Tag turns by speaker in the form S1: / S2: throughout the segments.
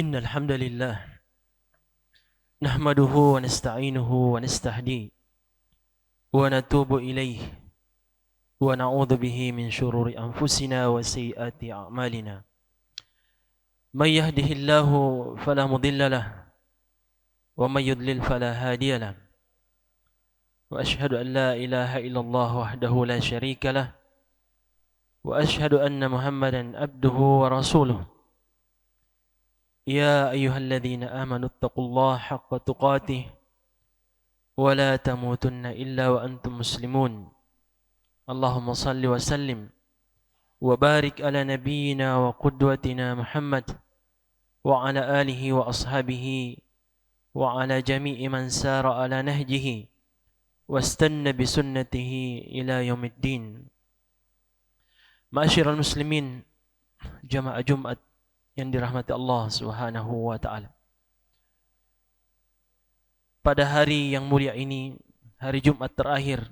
S1: إن الحمد لله نحمده ونستعينه ونستهديه ونتوب إليه ونعوذ به من شرور أنفسنا وسيئات أعمالنا. من يهده الله فلا مضل له ومن يضلل فلا هادي له، وأشهد أن لا إله إلا الله وحده لا شريك له، وأشهد أن محمدا عبده ورسوله. يا أيها الذين آمنوا اتقوا الله حق تقاته ولا تموتن إلا وأنتم مسلمون. اللهم صل وسلم وبارك على نبينا وقدوتنا محمد وعلى آله وأصحابه وعلى جميع من سار على نهجه واستنى بسنته إلى يوم الدين. Ma'asyiral muslimin, jamaah Jumat yang dirahmati Allah Subhanahu wa taala. Pada hari yang mulia ini, hari Jumat terakhir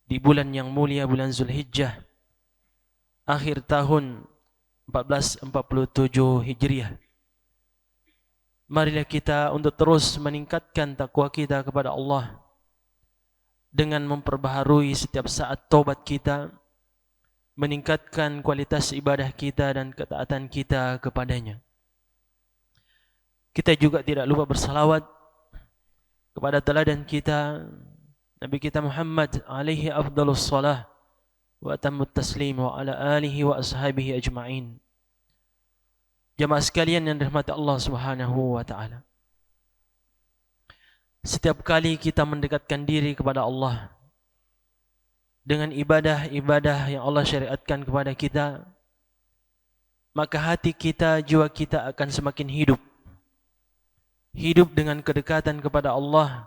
S1: di bulan yang mulia, bulan Zulhijjah, akhir tahun 1447 Hijriah. Marilah kita untuk terus meningkatkan takwa kita kepada Allah dengan memperbaharui setiap saat taubat kita, meningkatkan kualitas ibadah kita dan ketaatan kita kepadanya. Kita juga tidak lupa bersalawat kepada teladan kita, Nabi kita Muhammad alaihi afdalus salah wa atammut taslim wa ala alihi wa ashabihi ajma'in. Jamaah sekalian yang dirahmati Allah Subhanahu wa taala. Setiap kali kita mendekatkan diri kepada Allah dengan ibadah-ibadah yang Allah syariatkan kepada kita, maka hati kita, jiwa kita akan semakin hidup. Hidup dengan kedekatan kepada Allah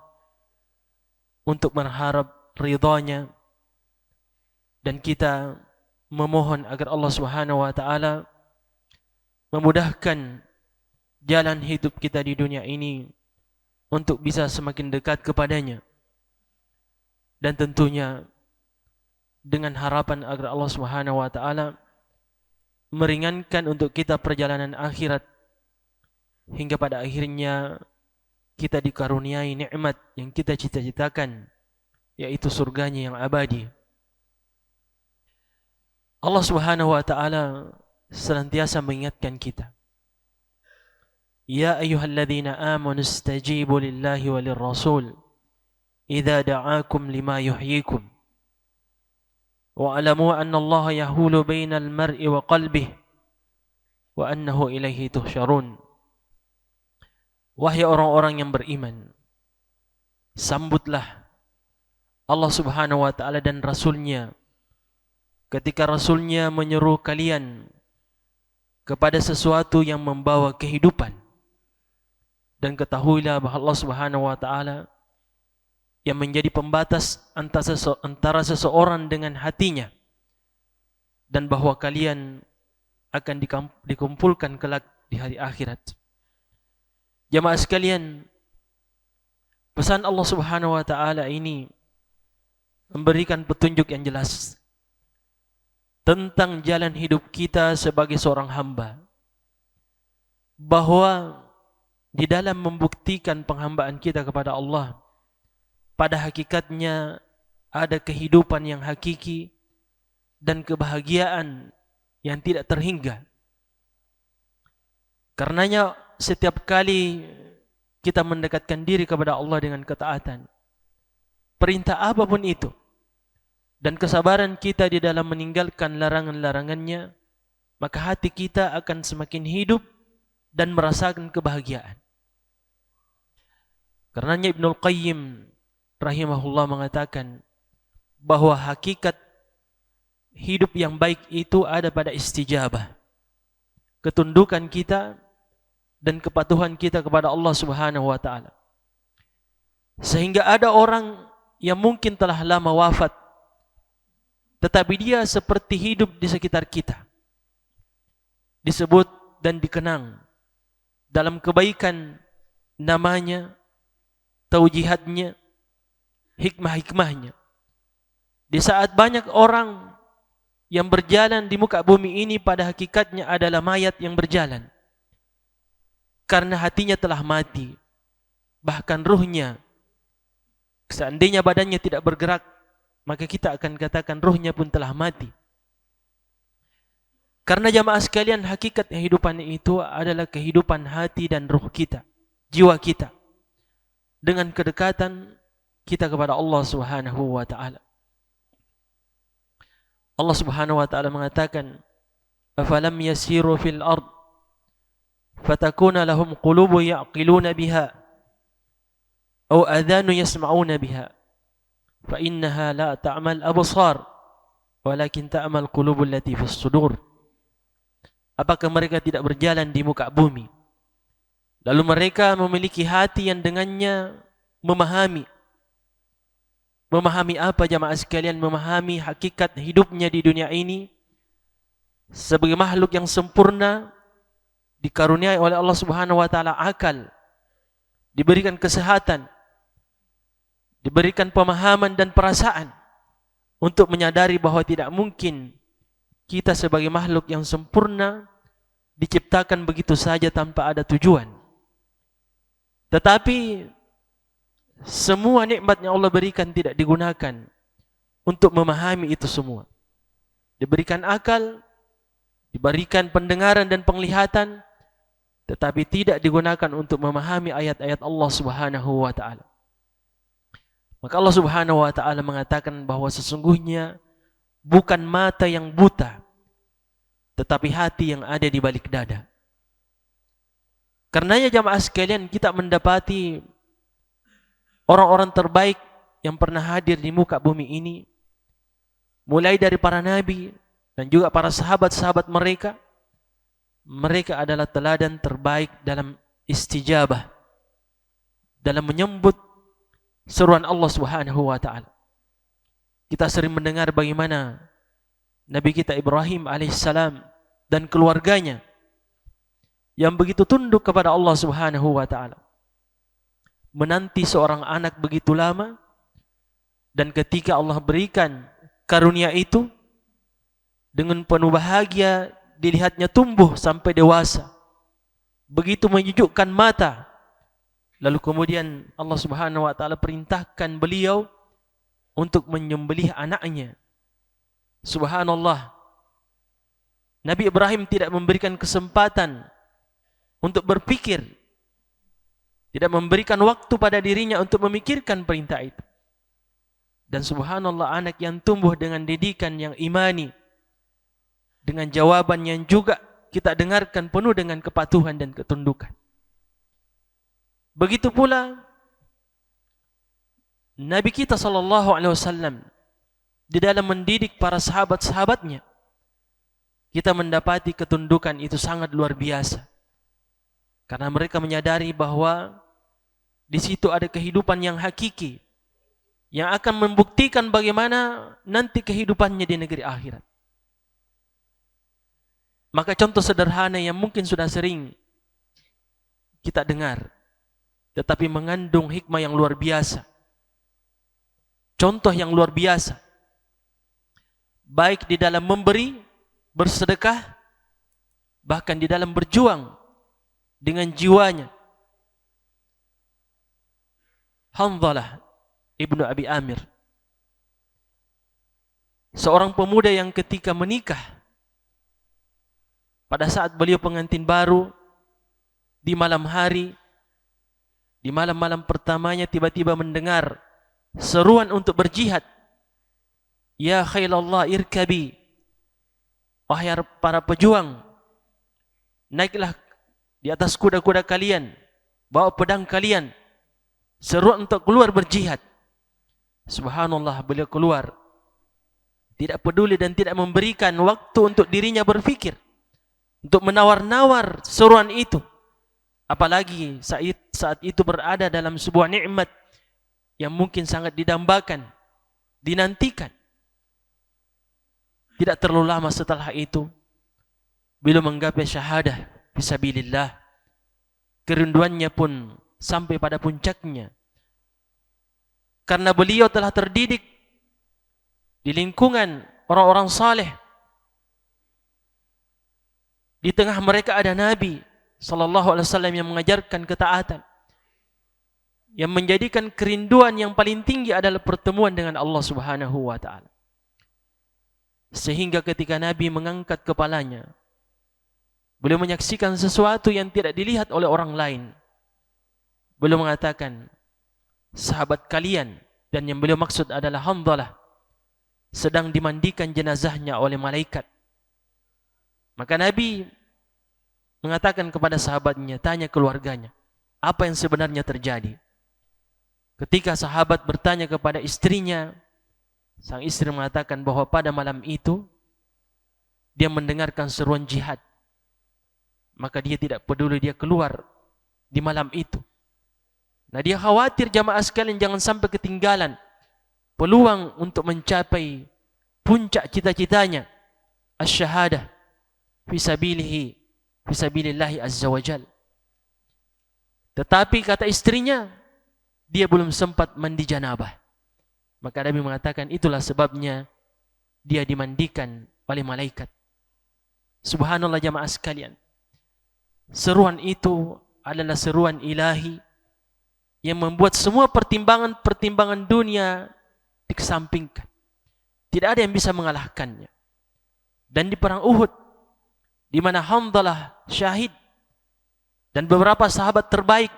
S1: untuk berharap ridhanya, dan kita memohon agar Allah Subhanahu wa taala memudahkan jalan hidup kita di dunia ini untuk bisa semakin dekat kepadanya, dan tentunya dengan harapan agar Allah Subhanahu wa taala meringankan untuk kita perjalanan akhirat hingga pada akhirnya kita dikaruniai nikmat yang kita cita-citakan, yaitu surganya yang abadi. Allah Subhanahu wa taala senantiasa mengingatkan kita, ya ayyuhalladzina amanu istajibu lillahi walir rasul idza da'akum lima yuhyikum wa'lamu anna Allah yahulu bainal mar'i wa qalbihi wa annahu ilaihi tuhsyarun. Wahai orang-orang yang beriman, sambutlah Allah Subhanahu wa taala dan Rasulnya ketika Rasulnya menyeru kalian kepada sesuatu yang membawa kehidupan. Dan ketahuilah bahwa Allah Subhanahu wa taala yang menjadi pembatas antara seseorang dengan hatinya, dan bahwa kalian akan dikumpulkan kelak di hari akhirat. Jamaah sekalian, pesan Allah Subhanahu wa taala ini memberikan petunjuk yang jelas tentang jalan hidup kita sebagai seorang hamba, bahwa di dalam membuktikan penghambaan kita kepada Allah, pada hakikatnya ada kehidupan yang hakiki dan kebahagiaan yang tidak terhingga. Karenanya setiap kali kita mendekatkan diri kepada Allah dengan ketaatan, perintah apapun itu, dan kesabaran kita di dalam meninggalkan larangan-larangannya, maka hati kita akan semakin hidup dan merasakan kebahagiaan. Karenanya Ibnul Qayyim rahimahullah mengatakan bahwa hakikat hidup yang baik itu ada pada istijabah, ketundukan kita dan kepatuhan kita kepada Allah Subhanahu wa taala. Sehingga ada orang yang mungkin telah lama wafat, tetapi dia seperti hidup di sekitar kita, disebut dan dikenang dalam kebaikan namanya, taujihatnya, hikmah-hikmahnya. Di saat banyak orang yang berjalan di muka bumi ini pada hakikatnya adalah mayat yang berjalan, karena hatinya telah mati. Bahkan ruhnya, seandainya badannya tidak bergerak, maka kita akan katakan ruhnya pun telah mati. Karena jamaah sekalian, hakikat kehidupan itu adalah kehidupan hati dan ruh kita, jiwa kita, dengan kedekatan kita kepada Allah Subhanahu wa taala. Allah Subhanahu wa taala mengatakan, "Afalam yasiru fil ard fatakuna lahum qulubu ya'qiluna biha aw adhanu yasma'una biha fa innaha la ta'mal absar walakin ta'mal qulubul lati fis sudur." Apakah mereka tidak berjalan di muka bumi, lalu mereka memiliki hati yang dengannya memahami apa jamaah sekalian? Memahami hakikat hidupnya di dunia ini sebagai makhluk yang sempurna, dikaruniai oleh Allah Subhanahu wa taala akal, diberikan kesehatan, diberikan pemahaman dan perasaan untuk menyadari bahwa tidak mungkin kita sebagai makhluk yang sempurna diciptakan begitu saja tanpa ada tujuan. Tetapi semua nikmat yang Allah berikan tidak digunakan untuk memahami itu semua. Diberikan akal, diberikan pendengaran dan penglihatan, tetapi tidak digunakan untuk memahami ayat-ayat Allah Subhanahu wa taala. Maka Allah Subhanahu wa taala mengatakan bahwa sesungguhnya bukan mata yang buta, tetapi hati yang ada di balik dada. Karenanya jamaah sekalian, kita mendapati orang-orang terbaik yang pernah hadir di muka bumi ini, mulai dari para nabi dan juga para sahabat-sahabat mereka, mereka adalah teladan terbaik dalam istijabah, dalam menyambut seruan Allah Subhanahu wa taala. Kita sering mendengar bagaimana Nabi kita Ibrahim alaihissalam dan keluarganya yang begitu tunduk kepada Allah Subhanahu wa taala, menanti seorang anak begitu lama, dan ketika Allah berikan karunia itu, dengan penuh bahagia dilihatnya tumbuh sampai dewasa, begitu menyejukkan mata. Lalu kemudian Allah Subhanahu wa taala perintahkan beliau untuk menyembelih anaknya. Subhanallah, Nabi Ibrahim tidak memberikan kesempatan untuk berpikir, tidak memberikan waktu pada dirinya untuk memikirkan perintah itu. Dan subhanallah, anak yang tumbuh dengan didikan yang imani, dengan jawaban yang juga kita dengarkan penuh dengan kepatuhan dan ketundukan. Begitu pula Nabi kita SAW di dalam mendidik para sahabat-sahabatnya, kita mendapati ketundukan itu sangat luar biasa. Karena mereka menyadari bahwa di situ ada kehidupan yang hakiki, yang akan membuktikan bagaimana nanti kehidupannya di negeri akhirat. Maka contoh sederhana yang mungkin sudah sering kita dengar, tetapi mengandung hikmah yang luar biasa. Contoh yang luar biasa, baik di dalam memberi, bersedekah, bahkan di dalam berjuang dengan jiwanya. Hanzalah ibnu Abi Amir, seorang pemuda yang ketika menikah, pada saat beliau pengantin baru, di malam hari, di malam-malam pertamanya tiba-tiba mendengar seruan untuk berjihad. Ya khailallah irkabi, wahai para pejuang, naiklah di atas kuda-kuda kalian, bawa pedang kalian. Seruan untuk keluar berjihad. Subhanallah, beliau keluar, tidak peduli dan tidak memberikan waktu untuk dirinya berpikir, untuk menawar-nawar seruan itu. Apalagi saat itu berada dalam sebuah nikmat yang mungkin sangat didambakan, dinantikan. Tidak terlalu lama setelah itu, beliau menggapai syahadah fisabilillah. Kerinduannya pun sampai pada puncaknya, karena beliau telah terdidik di lingkungan orang-orang saleh. Di tengah mereka ada Nabi sallallahu alaihi wasallam yang mengajarkan ketaatan, yang menjadikan kerinduan yang paling tinggi adalah pertemuan dengan Allah Subhanahu wa taala. Sehingga ketika Nabi mengangkat kepalanya, beliau menyaksikan sesuatu yang tidak dilihat oleh orang lain. Beliau mengatakan, sahabat kalian, dan yang beliau maksud adalah Hanzalah, sedang dimandikan jenazahnya oleh malaikat. Maka Nabi mengatakan kepada sahabatnya, tanya keluarganya, apa yang sebenarnya terjadi? Ketika sahabat bertanya kepada istrinya, sang istri mengatakan bahwa pada malam itu dia mendengarkan seruan jihad. Maka dia tidak peduli, dia keluar di malam itu. Nah, dia khawatir jamaah sekalian jangan sampai ketinggalan peluang untuk mencapai puncak cita-citanya, asy-syahadah fi sabilillahi azza wajal. Tetapi kata istrinya, dia belum sempat mandi janabah. Maka Nabi mengatakan itulah sebabnya dia dimandikan oleh malaikat. Subhanallah jamaah sekalian. Seruan itu adalah seruan ilahi yang membuat semua pertimbangan dunia dikesampingkan. Tidak ada yang bisa mengalahkannya. Dan di perang Uhud, di mana Hanzalah syahid dan beberapa sahabat terbaik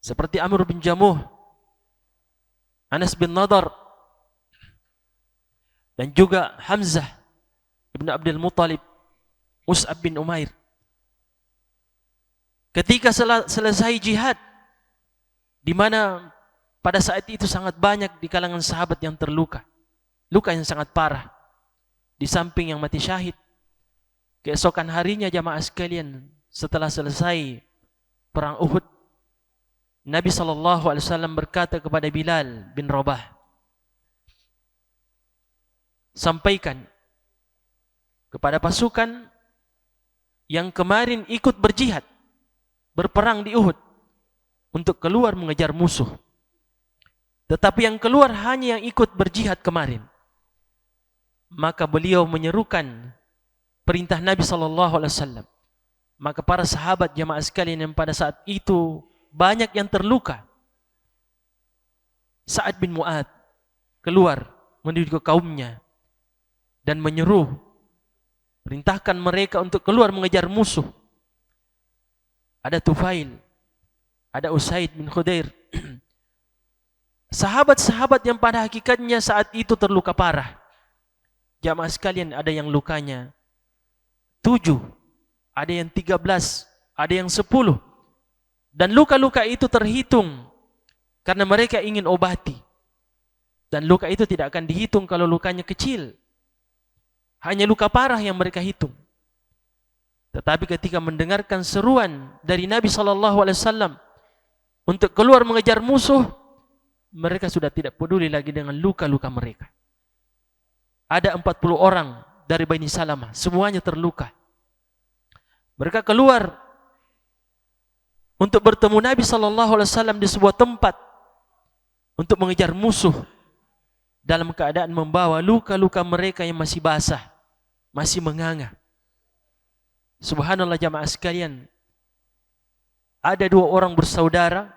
S1: seperti Amr bin Jamuh, Anas bin Nadar, dan juga Hamzah ibn Abdul Muttalib, Mus'ab bin Umair. Ketika selesai jihad, di mana pada saat itu sangat banyak di kalangan sahabat yang terluka, luka yang sangat parah, di samping yang mati syahid. Keesokan harinya jamaah sekalian, setelah selesai perang Uhud, Nabi SAW berkata kepada Bilal bin Rabah, sampaikan kepada pasukan yang kemarin ikut berjihad, berperang di Uhud, untuk keluar mengejar musuh. Tetapi yang keluar hanya yang ikut berjihad kemarin. Maka beliau menyerukan perintah Nabi SAW. Maka para sahabat jamaah sekalian yang pada saat itu banyak yang terluka, Sa'ad bin Mu'ad keluar menuju ke kaumnya dan menyeru, perintahkan mereka untuk keluar mengejar musuh. Ada Tufail, ada Usaid bin Khudair, sahabat-sahabat yang pada hakikatnya saat itu terluka parah. Jamaah sekalian, ada yang lukanya 7, ada yang 13, ada yang 10. Dan luka-luka itu terhitung karena mereka ingin obati. Dan luka itu tidak akan dihitung kalau lukanya kecil. Hanya luka parah yang mereka hitung. Tetapi ketika mendengarkan seruan dari Nabi SAW untuk keluar mengejar musuh, mereka sudah tidak peduli lagi dengan luka-luka mereka. Ada 40 orang dari Bani Salamah, semuanya terluka. Mereka keluar untuk bertemu Nabi SAW di sebuah tempat untuk mengejar musuh dalam keadaan membawa luka-luka mereka yang masih basah, masih menganga. Subhanallah jamaah sekalian, ada 2 orang bersaudara,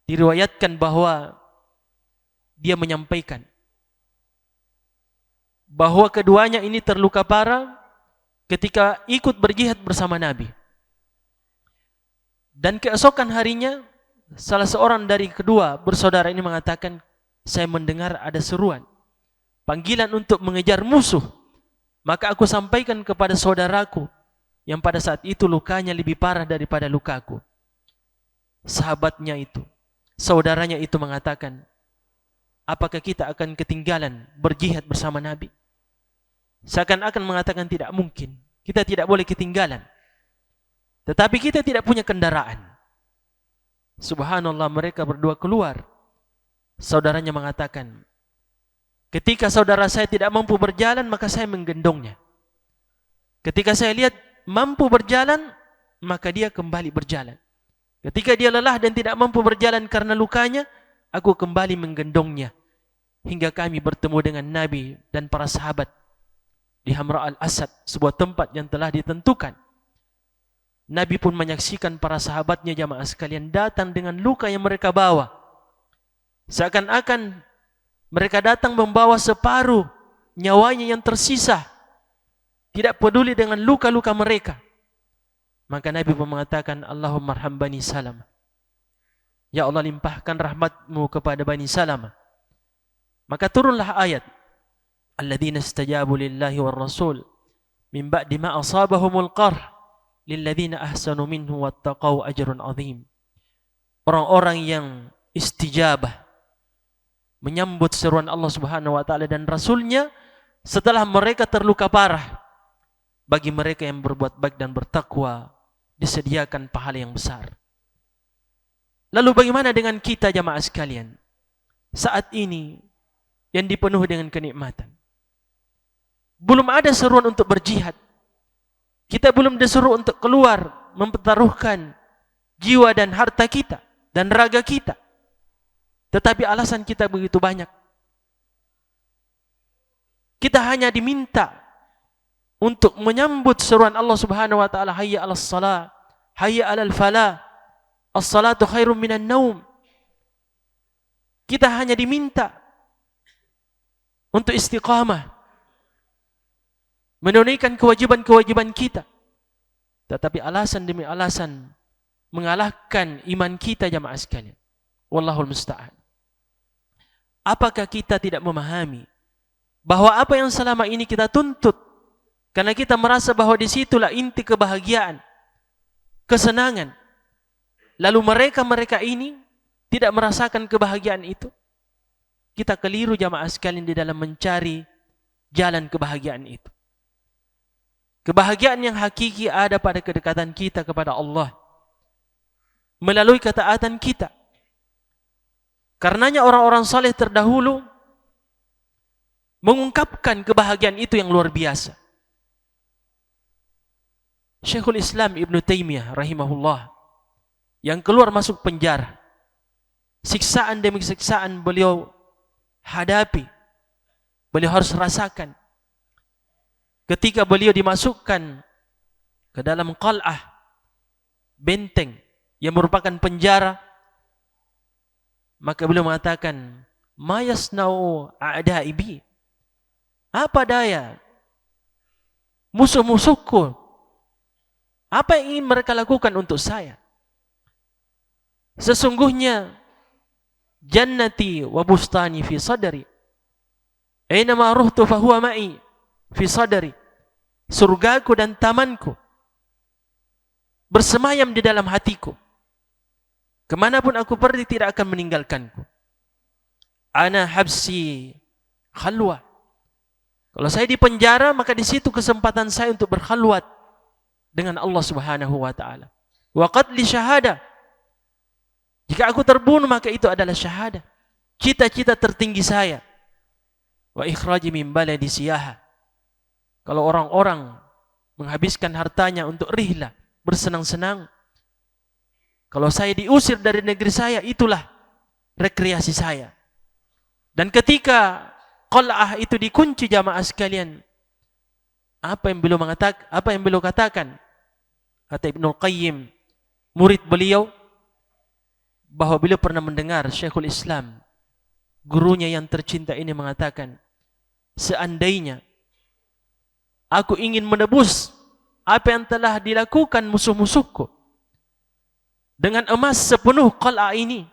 S1: diriwayatkan bahwa dia menyampaikan bahwa keduanya ini terluka parah ketika ikut berjihad bersama Nabi. Dan keesokan harinya, salah seorang dari kedua bersaudara ini mengatakan, saya mendengar ada seruan, panggilan untuk mengejar musuh. Maka aku sampaikan kepada saudaraku yang pada saat itu lukanya lebih parah daripada lukaku. Sahabatnya itu, saudaranya itu mengatakan, apakah kita akan ketinggalan berjihad bersama Nabi? Seakan-akan mengatakan tidak mungkin, kita tidak boleh ketinggalan. Tetapi kita tidak punya kendaraan. Subhanallah, mereka berdua keluar. Saudaranya mengatakan, ketika saudara saya tidak mampu berjalan, maka saya menggendongnya. Ketika saya lihat mampu berjalan, maka dia kembali berjalan. Ketika dia lelah dan tidak mampu berjalan karena lukanya, aku kembali menggendongnya. Hingga kami bertemu dengan Nabi dan para sahabat di Hamra al-Asad, sebuah tempat yang telah ditentukan. Nabi pun menyaksikan para sahabatnya jamaah sekalian datang dengan luka yang mereka bawa. Seakan-akan mereka datang membawa separuh nyawanya yang tersisa. Tidak peduli dengan luka-luka mereka. Maka Nabi pun mengatakan, Allahumma arham Bani Salamah. Ya Allah, limpahkan rahmatmu kepada Bani Salamah. Maka turunlah ayat, Alladzina istajabu lillahi war rasul min ba'di ma asabahumul qarh lilladzina ahsanu minhu wattaqau ajrun azim. Orang-orang yang istijabah, menyambut seruan Allah Subhanahu wa taala dan Rasulnya setelah mereka terluka parah. Bagi mereka yang berbuat baik dan bertakwa disediakan pahala yang besar. Lalu bagaimana dengan kita jamaah sekalian? Saat ini yang dipenuhi dengan kenikmatan. Belum ada seruan untuk berjihad. Kita belum disuruh untuk keluar mempertaruhkan jiwa dan harta kita dan raga kita. Tetapi alasan kita begitu banyak. Kita hanya diminta untuk menyambut seruan Allah Subhanahu wa taala, hayya 'alas shalah, hayya 'alal falah, as-salatu khairum minan naum. Kita hanya diminta untuk istiqamah, menunaikan kewajiban-kewajiban kita. Tetapi alasan demi alasan mengalahkan iman kita jamaah sekalian. Wallahul musta'an. Apakah kita tidak memahami bahwa apa yang selama ini kita tuntut karena kita merasa bahwa disitulah inti kebahagiaan, kesenangan. Lalu mereka ini tidak merasakan kebahagiaan itu. Kita keliru jamaah sekalian di dalam mencari jalan kebahagiaan itu. Kebahagiaan yang hakiki ada pada kedekatan kita kepada Allah. Melalui ketaatan kita. Karenanya orang-orang saleh terdahulu mengungkapkan kebahagiaan itu yang luar biasa. Syekhul Islam Ibn Taymiyah rahimahullah yang keluar masuk penjara, siksaan demi siksaan beliau hadapi, beliau harus rasakan. Ketika beliau dimasukkan ke dalam qal'ah, benteng yang merupakan penjara, maka beliau mengatakan, ma yasna'u a'da'i bi, apa daya musuh-musuhku, apa yang ingin mereka lakukan untuk saya? Sesungguhnya jannati wa bustani fi sadri. Aynama ruhtu fahuwa ma'i fi sadri. Surgaku dan tamanku bersemayam di dalam hatiku. Kemanapun aku pergi tidak akan meninggalkanku. Ana habsi khalwa. Kalau saya di penjara, maka di situ kesempatan saya untuk berkhalwat dengan Allah Subhanahu wa taala. Wa qatli syahada. Jika aku terbunuh maka itu adalah syahadah. Cita-cita tertinggi saya. Wa ikhraji min baladi siyaha. Kalau orang-orang menghabiskan hartanya untuk rihlah, bersenang-senang. Kalau saya diusir dari negeri saya, itulah rekreasi saya. Dan ketika qal'ah itu dikunci jamaah sekalian, apa yang beliau katakan? Kata Ibnul Qayyim, murid beliau, bahwa beliau pernah mendengar Syekhul Islam, gurunya yang tercinta ini mengatakan, seandainya aku ingin menebus apa yang telah dilakukan musuh-musuhku dengan emas sepenuh qal'ah ini,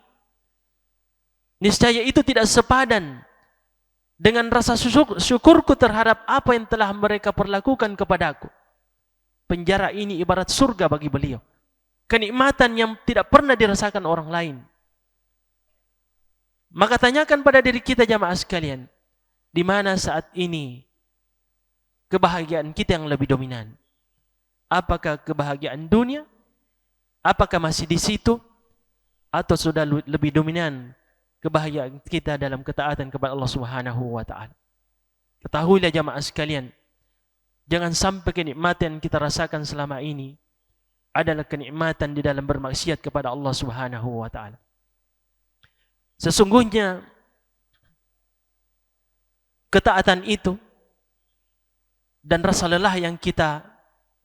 S1: niscaya itu tidak sepadan dengan rasa syukurku terhadap apa yang telah mereka perlakukan kepadaku. Penjara ini ibarat surga bagi beliau. Kenikmatan yang tidak pernah dirasakan orang lain. Maka tanyakan pada diri kita jamaah sekalian, di mana saat ini kebahagiaan kita yang lebih dominan? Apakah kebahagiaan dunia? Apakah masih di situ? Atau sudah lebih dominan kebahagiaan kita dalam ketaatan kepada Allah Subhanahu wa taala? Ketahuilah jamaah sekalian, jangan sampai kenikmatan yang kita rasakan selama ini adalah kenikmatan di dalam bermaksiat kepada Allah Subhanahu wa taala. Sesungguhnya ketaatan itu dan rasa lelah yang kita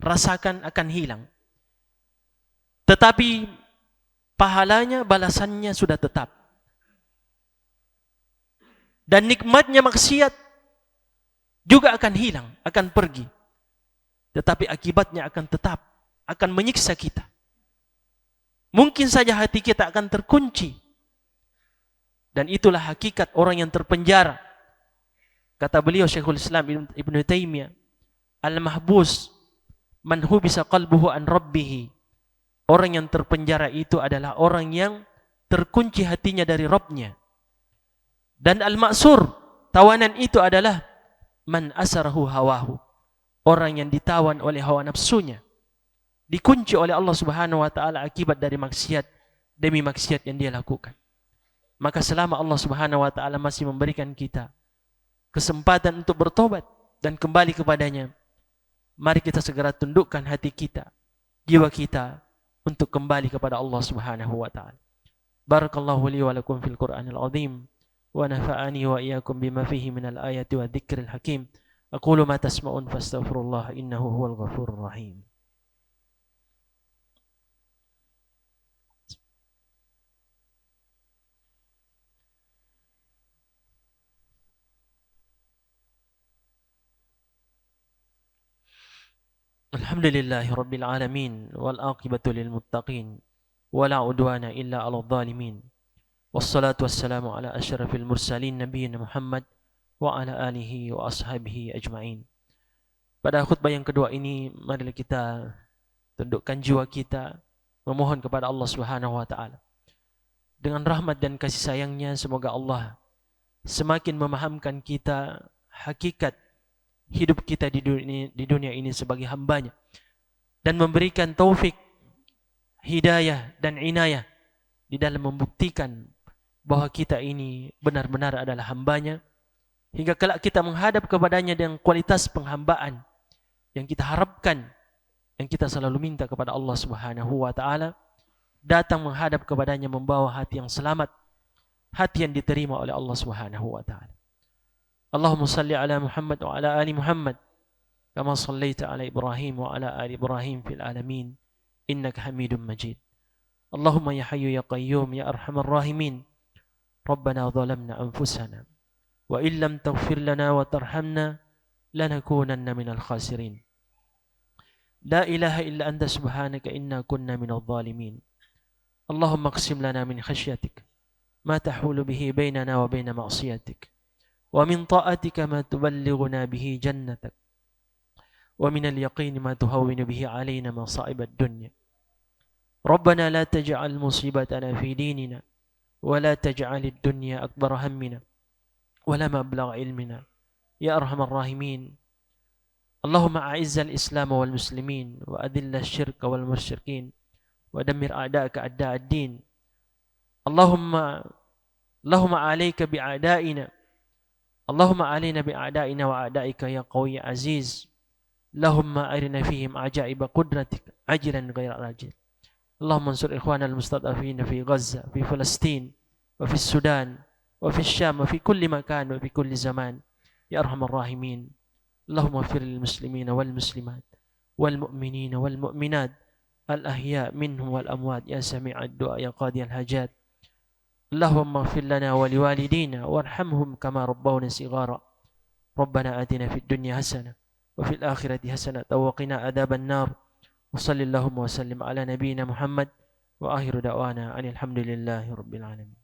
S1: rasakan akan hilang tetapi pahalanya, balasannya sudah tetap. Dan nikmatnya maksiat juga akan hilang, akan pergi. Tetapi akibatnya akan tetap, akan menyiksa kita. Mungkin saja hati kita akan terkunci. Dan itulah hakikat orang yang terpenjara. Kata beliau Syekhul Islam Ibn Taimiyah, al-mahbus man hubisa qalbuhu an rabbih. Orang yang terpenjara itu adalah orang yang terkunci hatinya dari Rabbnya. Dan al-ma'sur, tawanan itu adalah man asarahu hawahu. Orang yang ditawan oleh hawa nafsunya. Dikunci oleh Allah Subhanahu wa taala akibat dari maksiat demi maksiat yang dia lakukan. Maka selama Allah Subhanahu wa taala masih memberikan kita kesempatan untuk bertobat dan kembali kepadanya, mari kita segera tundukkan hati kita, jiwa kita untuk kembali kepada Allah Subhanahu wa taala. Barakallahu li wa lakum fil Qur'anil azim wa nafa'ani wa iyyakum bima fihi minal ayati wa dzikril hakim. Aqulu ma tasma'un fastaghfirullah innahu huwal ghafurur rahim. Alhamdulillahi Rabbil Alamin wal aqibatu lil muttaqin wala udwana illa 'alal zalimin wassalatu wassalamu ala asyrafil mursalin nabiyina Muhammad wa ala alihi wa ashabihi ajma'in. Pada khutbah yang kedua ini, marilah kita tundukkan jiwa kita memohon kepada Allah Subhanahu wa taala. Dengan rahmat dan kasih sayangnya, semoga Allah semakin memahamkan kita hakikat hidup kita di dunia ini sebagai hambanya, dan memberikan taufik, hidayah dan inayah di dalam membuktikan bahwa kita ini benar-benar adalah hambanya, hingga kelak kita menghadap kepadanya dengan kualitas penghambaan yang kita harapkan, yang kita selalu minta kepada Allah Subhanahu wa taala, datang menghadap kepadanya membawa hati yang selamat, hati yang diterima oleh Allah Subhanahu wa taala. Allahumma salli ala Muhammad wa ala ali Muhammad kama sallaita ala Ibrahim wa ala ali Ibrahim fil alamin innaka Hamidum Majid. Allahumma ya Hayyu ya Qayyum ya Arhamar Rahimin. Rabbana zalamna anfusana wa illam taghfir lana wa tarhamna lanakunanna minal khasirin. La ilaha illa anta subhanaka inna kunna minadh dhalimin. Allahumma aqsim lana min khashyatik ma tahulu bihi bainana wa bain ma'siyatik. ومن طاعتك ما تبلغنا به جنتك ومن اليقين ما تهون به علينا مصائب الدنيا. ربنا لا تجعل مصيبتنا في ديننا ولا تجعل الدنيا أكبر همنا ولا مبلغ علمنا يا أرحم الراحمين. اللهم أعز الإسلام والمسلمين وأذل الشرك والمشركين ودمر أعداءك أعداء الدين. اللهم عليك بأعدائنا، اللهم علينا بأعدائنا وأعدائك يا قوي عزيز. اللهم أرنا فيهم عجائب قدرتك عجلا غير عاجل. اللهم انصر إخواننا المستضعفين في غزة، في فلسطين، وفي السودان، وفي الشام، وفي كل مكان وفي كل زمان يا أرحم الراحمين. اللهم اغفر للمسلمين والمسلمات والمؤمنين والمؤمنات الأحياء منهم والأموات يا سميع الدعاء يا قاضي الحاجات. اللهم اغفر لنا ولوالدينا وارحمهم كما ربونا صغارا. ربنا آتنا في الدنيا حسنة وفي الآخرة حسنة وقنا عذاب النار. وصلى اللهم وسلم على نبينا محمد وآخر دعوانا أن الحمد لله رب العالمين.